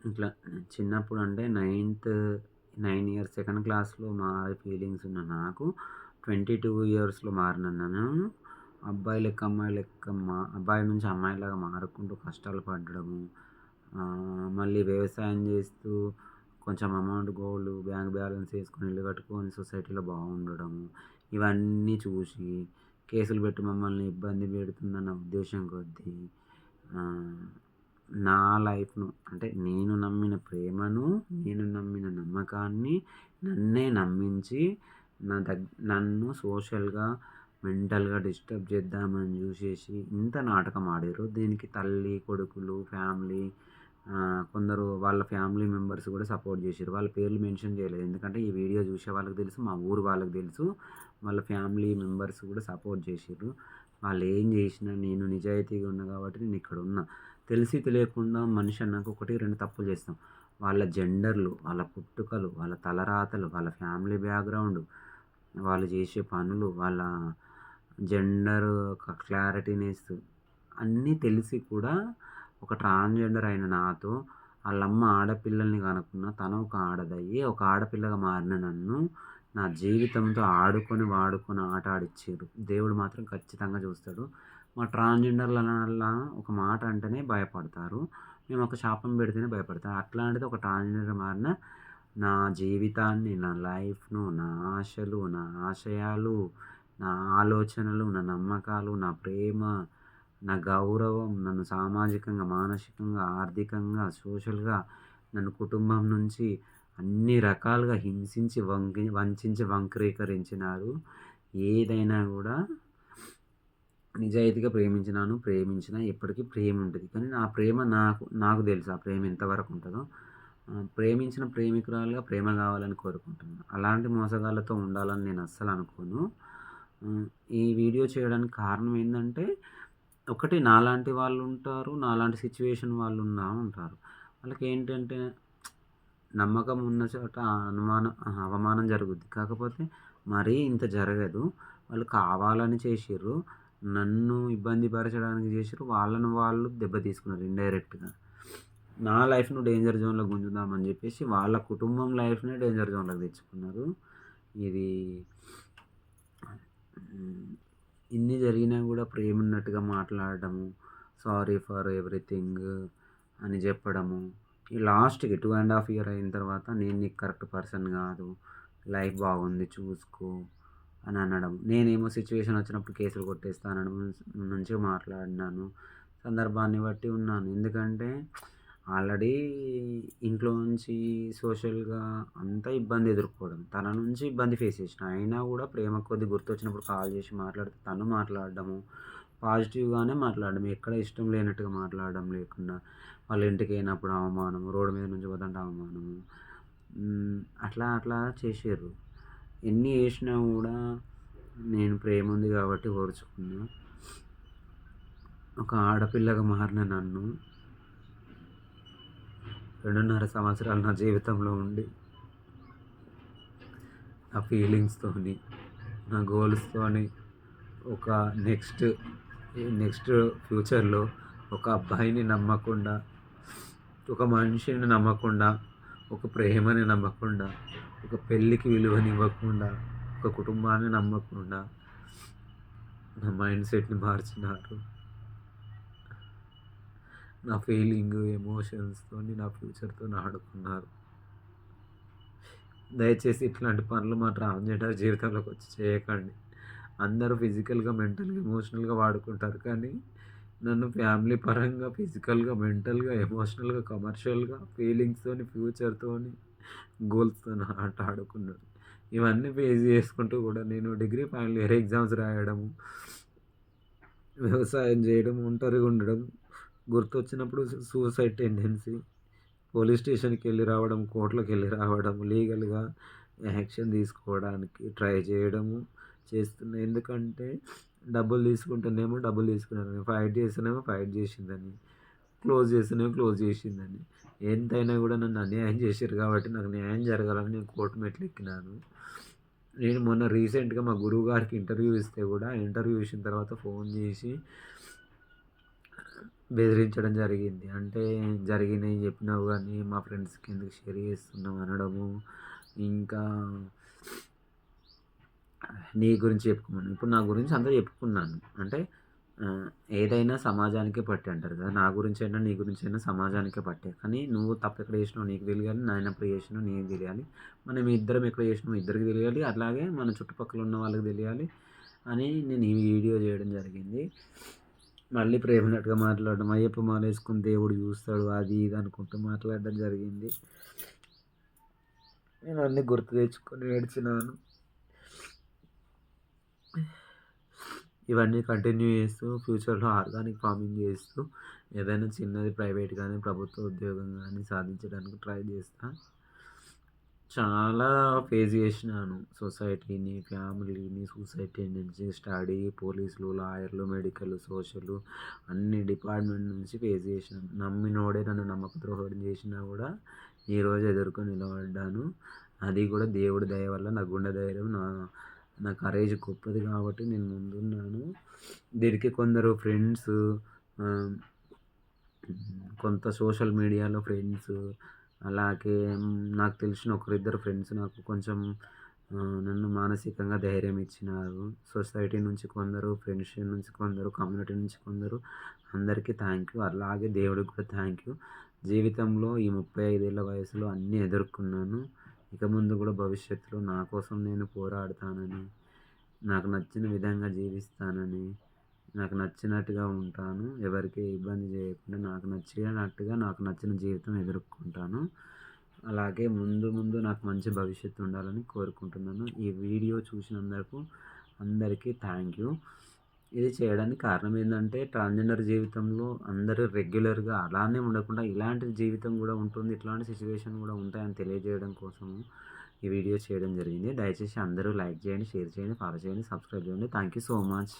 ఇట్లా చిన్నప్పుడు అంటే 9 ఇయర్స్ సెకండ్ క్లాస్‌లో మారే ఫీలింగ్స్ ఉన్న నాకు 22 ఇయర్స్‌లో మారిన నేను అబ్బాయి లెక్క, అమ్మాయి లెక్క అబ్బాయి నుంచి అమ్మాయిలాగా మారుకుంటూ కష్టాలు పడడము, మళ్ళీ వ్యవసాయం చేస్తూ కొంచెం అమౌంట్ గోల్డ్ బ్యాంక్ బ్యాలెన్స్ ఏసుకొని ఇల్లు కట్టుకొని సొసైటీలో బాగుండడము, ఇవన్నీ చూసి కేసులు పెట్టి మమ్మల్ని ఇబ్బంది పెడుతుందన్న ఉద్దేశం కొద్దీ ఆహ్, నా లైఫ్‌ను అంటే నేను నమ్మిన ప్రేమను, నేను నమ్మిన నమ్మకాన్ని నన్నే నమ్మించి నన్ను సోషల్‌గా, మెంటల్‌గా డిస్టర్బ్ చేద్దామని చూసేసి ఇంత నాటకం ఆడిర్రు. దీనికి తల్లి, కొడుకులు, ఫ్యామిలీ, కొందరు వాళ్ళ ఫ్యామిలీ మెంబర్స్ కూడా సపోర్ట్ చేసిర్రు. వాళ్ళ పేర్లు మెన్షన్ చేయలేదు. ఎందుకంటే ఈ వీడియో చూసే వాళ్ళకి తెలుసు, మా ఊరు వాళ్ళకి తెలుసు. వాళ్ళ ఫ్యామిలీ మెంబర్స్ కూడా సపోర్ట్ చేసిర్రు. వాళ్ళేం చేసినా నేను నిజాయితీగా ఉన్నా కాబట్టి నేనిక్కడున్నా. తెలిసి తెలియకుండా మనిషి అన్నాక 1, 2 తప్పులు చేస్తాం. వాళ్ళ జెండర్‌లు, వాళ్ళ పుట్టుకలు, వాళ్ళ తలరాతలు, వాళ్ళ ఫ్యామిలీ బ్యాక్‌గ్రౌండు, వాళ్ళు చేసే పనులు, వాళ్ళ జెండర్ క్లారిటీనెస్ అన్నీ తెలిసి కూడా ఒక ట్రాన్స్‌జెండర్ అయిన నాతో ఆళ్ళమ్మ ఆడపిల్లల్ని కనకున్నా తను ఒక ఆడదయ్యి, ఒక ఆడపిల్లగా మారిన నన్ను నా జీవితంతో ఆడుకొని, వాడుకొని ఆట ఆడిచ్చిర్రు. దేవుడు మాత్రం ఖచ్చితంగా చూస్తాడు. మా ట్రాన్స్‌జెండర్‌లనల్లా ఒక మాట అంటేనే భయపడతారు. మేమొక శాపం పెడితేనే భయపడతారు. అట్లాంటిది ఒక ట్రాన్స్‌జెండర్ మారిన నా జీవితాన్ని, నా లైఫ్‌ను, నా ఆశలు, నా ఆశయాలు, నా ఆలోచనలు, నా నమ్మకాలు, నా ప్రేమ, నా గౌరవం, నన్ను సామాజికంగా, మానసికంగా, ఆర్థికంగా, సోషల్‌గా నన్ను కుటుంబం నుంచి అన్ని రకాలుగా హింసించి, వంచించి, వక్రీకరించినారు. ఏదైనా గూడా నిజాయితీగా ప్రేమించినాను, ప్రేమించిన ఎప్పటికీ ప్రేముంటది. కానీ నా ప్రేమ నాకు నాకు తెలుసు ఆ ప్రేమ ఎంతవరకు ఉంటదో. ప్రేమించిన ప్రేమికురాలుగా ప్రేమ గావాలని కోరుకుంటున్నా. అలాంటి మోసగాళ్ళతో ఉండాలని నేను అస్సలు అనుకోను. హ్మ్. ఈ వీడియో చేయడానికి కారణం ఏందంటే, ఒకటి నాలాంటి వాళ్ళుంటారు, నాలాంటి సిచ్యువేషన్ ఉంటారు. వాళ్ళకేంటంటే నమ్మకం ఉన్న చోట అవమానం జరుగుద్ది. కాకపోతే మరీ ఇంత జరగదు. వాళ్ళు కావాలని చేషిర్రు. నన్ను ఇబ్బంది పరచడానికి జేషిర్రు. వాళ్ళని వాళ్ళు దెబ్బ తీసుకున్నారు ఇండైరెక్ట్‌గా. నా లైఫ్‌ను డేంజర్ జోన్‌లో గుంజుదామని జెప్పేసి వాళ్ళ కుటుంబం లైఫ్‌నే డేంజర్ జోన్‌లోకి తెచ్చుకున్నారు. ఇది హ్మ్. ఇన్ని జరిగినా గూడా ప్రేమున్నట్టుగా మాట్లాడడము, సారీ ఫర్ ఎవ్రీథింగ్ అని జెప్పడము. ఈ లాస్ట్‌కి 2 ½ ఇయర్ అయిన తర్వాత నేను నీకు కరెక్ట్ పర్సన్ గాదు. లైఫ్ బాగుంది చూసుకో అని అనడం. నేనేమో సిచ్యువేషన్ వచ్చినప్పుడు కేసులు కొట్టేస్తా అనడం. మంచిగా మాట్లాడినాను. సందర్భాన్ని బట్టి ఉన్నాను. ఎందుకంటే ఆల్రెడీ ఇంట్లో నుంచి సోషల్‌గా అంతా ఇబ్బంది ఎదుర్కోవడం. తన నుంచి ఇబ్బంది ఫేస్ చేసిన. అయినా గూడా ప్రేమ కొద్దీ గుర్తొచ్చినప్పుడు కాల్ చేసి మాట్లాడితే తను మాట్లాడడము, పాజిటివ్‌గానే మాట్లాడడం. ఎక్కడ ఇష్టం లేనట్టుగా మాట్లాడడం లేకుండా, వాళ్ళ ఇంటికెళ్ళినప్పుడు అవమానం, రోడ్డు మీద నుంచి పోతుంటే అవమానము. అట్లా అట్లా చేషిర్రు. ఎన్ని చేషినా గూడా నేను ప్రేమ ఉంది కాబట్టి ఓర్చుకున్నా. ఒక ఆడపిల్లగా మారిన నన్ను 2.5 సంవత్సరాలు నా జీవితంలో ఉండి, నా ఫీలింగ్స్‌తోని, నా గోల్స్‌తోని ఒక నెక్స్ట్ నెక్స్ట్ ఫ్యూచర్‌లో ఒక అబ్బాయిని నమ్మకుండా, ఒక మనిషిని నమ్మకుండా, ఒక ప్రేమని నమ్మకుండా, ఒక పెళ్ళికి విలువనివ్వకుండా, ఒక కుటుంబాన్ని నమ్మకుండా నా మైండ్ సెట్‌ని మార్చినారు. నా ఫీలింగు, ఎమోషన్స్‌తోని నా ఫ్యూచర్‌తోని ఆడుకున్నారు. దయచేసి ఇట్లాంటి పనులు మా ట్రాన్స్‌జెండర్ జీవితంలోకొచ్చి చేయకండి. అందరూ ఫిజికల్‌గా, మెంటల్‌గా, ఎమోషనల్‌గా వాడుకుంటారు. కానీ నన్ను ఫ్యామిలీ పరంగా, ఫిజికల్‌గా, మెంటల్‌గా, ఎమోషనల్‌గా, కమర్షియల్‌గా, ఫీలింగ్స్‌తోని, ఫ్యూచర్‌తోని, గోల్స్‌తోని ఆట ఆడుకున్నాడు. ఇవన్నీ ఫేస్ చేసుకుంటూ కూడా నేను డిగ్రీ ఫైనల్ ఇయర్ ఎగ్జామ్స్ రాయడము, వ్యవసాయం చేయడం, ఒంటరిగా ఉండడం, గుర్తొచ్చినప్పుడు సూసైడ్ టెండెన్సీ, పోలీస్ స్టేషన్‌కెళ్ళి రావడం, కోర్ట్‌లకెళ్ళి రావడం, లీగల్‌గా యాక్షన్ తీసుకోవడానికి ట్రై చేయడము చేస్తున్నా. ఎందుకంటే డబ్బులు తీసుకుంటేనేమో డబ్బులు తీసుకున్నారని, ఫైట్ చేస్తేనేమో ఫైట్ చేసిందని, క్లోజ్ చేస్తేనేమో క్లోజ్ చేసిందని. ఎంతైనా కూడా నన్ను అన్యాయం చేసిర్రు కాబట్టి నాకు న్యాయం జరగాలని నేను కోర్టు మెట్లెక్కినాను. నేను మొన్న రీసెంట్‌గా మా గురువుగారికి ఇంటర్వ్యూ ఇస్తే కూడా ఇంటర్వ్యూ ఇచ్చిన తర్వాత ఫోన్ చేసి బెదిరించడం జరిగింది. అంటే జరిగినయి చెప్పినావు గానీ మా ఫ్రెండ్స్‌కి ఎందుకు షేర్ చేస్తున్నావు అనడము. ఇంకా నీ గురించి చెప్పుకున్నాను. ఇప్పుడు నా గురించి అంతా చెప్పుకున్నాను. అంటే ఏదైనా సమాజానికే పట్టే అంటారు కదా! నా గురించైనా, నీ గురించైనా సమాజానికే పట్టే. కానీ నువ్వు తప్పెక్కడ చేసినావో నీకు తెలియాలి. నేనెప్పుడు చేసినానో నీకు తెలియాలి. మనం ఇద్దరం ఎక్కడ చేసినామో ఇద్దరికి తెలియాలి. అట్లాగే మన చుట్టుపక్కల ఉన్న వాళ్ళకి తెలియాలి అని నేను ఈ వీడియో చేయడం జరిగింది. మళ్ళీ ప్రేమనట్టుగా మాట్లాడడం, అయ్యప్ప మాలేసుకొని దేవుడు చూస్తాడు అది ఇది అనుకుంటూ మాట్లాడడం జరిగింది. నేను అన్నీ గుర్తు తెచ్చుకొని ఏడ్చినాను. ఇవన్నీ కంటిన్యూ చేస్తూ ఫ్యూచర్‌లో ఆర్గానిక్ ఫార్మింగ్ చేస్తూ ఏదైనా చిన్నది ప్రైవేట్ గానీ, ప్రభుత్వ ఉద్యోగం గానీ సాధించడానికి ట్రై చేస్తా. చాలా ఫేస్ చేసినాను. సొసైటీని, ఫ్యామిలీని, సొసైటీ నుంచి స్టడీ, పోలీసులు, లాయర్లు, మెడికల్, సోషలు అన్ని డిపార్ట్‌మెంట్ నుంచి ఫేస్ చేసినాను. నమ్మినోడే నన్ను నమ్మక ద్రోహం చేసినా గూడా ఈరోజు ఎదుర్కొని నిలబడ్డాను. అది కూడా దేవుడి దయ వల్ల నా గుండె ధైర్యం, నా కరేజ్ గొప్పది కాబట్టి నేను ముందున్నాను. దీనికి కొందరు ఫ్రెండ్సు ఆహ్, కొంత సోషల్ మీడియాలో ఫ్రెండ్సు అలాగే నాకు తెలిసిన ఒకరిద్దరు ఫ్రెండ్స్ నాకు కొంచెం నన్ను మానసికంగా ధైర్యం ఇచ్చినారు. సొసైటీ నుంచి కొందరు, ఫ్రెండ్షిప్ నుంచి కొందరు, కమ్యూనిటీ నుంచి కొందరు అందరికీ థ్యాంక్ యూ. అలాగే దేవుడికి కూడా థ్యాంక్ యూ. జీవితంలో ఈ 35 ఏళ్ల వయసులో అన్నీ ఎదుర్కొన్నాను. ఇక ముందు కూడా భవిష్యత్తులో నా కోసం నేను పోరాడతానని, నాకు నచ్చిన విధంగా జీవిస్తానని, నాకు నచ్చినట్టుగా ఉంటాను. ఎవరికీ ఇబ్బంది చేయకుండా నాకు నచ్చినట్టుగా నాకు నచ్చిన జీవితం ఎదుర్కొంటాను. అలాగే ముందు ముందు నాకు మంచి భవిష్యత్తు ఉండాలని కోరుకుంటున్నాను. ఈ వీడియో చూసినందుకు అందరికీ థ్యాంక్ యూ. ఇది చేయడానికి కారణం ఏందంటే ట్రాన్స్‌జెండర్ జీవితంలో అందరూ రెగ్యులర్‌గా అలానే ఉండకుండా ఇలాంటి జీవితం గూడా ఉంటుంది. ఇట్లాంటి సిట్యుయేషన్ గూడా ఉంటాయని తెలియజేయడం కోసము ఈ వీడియో చేయడం జరిగింది. దయచేసి అందరూ లైక్ చేయండి, షేర్ చేయండి, ఫాలో చేయండి, సబ్స్క్రైబ్ చేయండి. Thank you so much.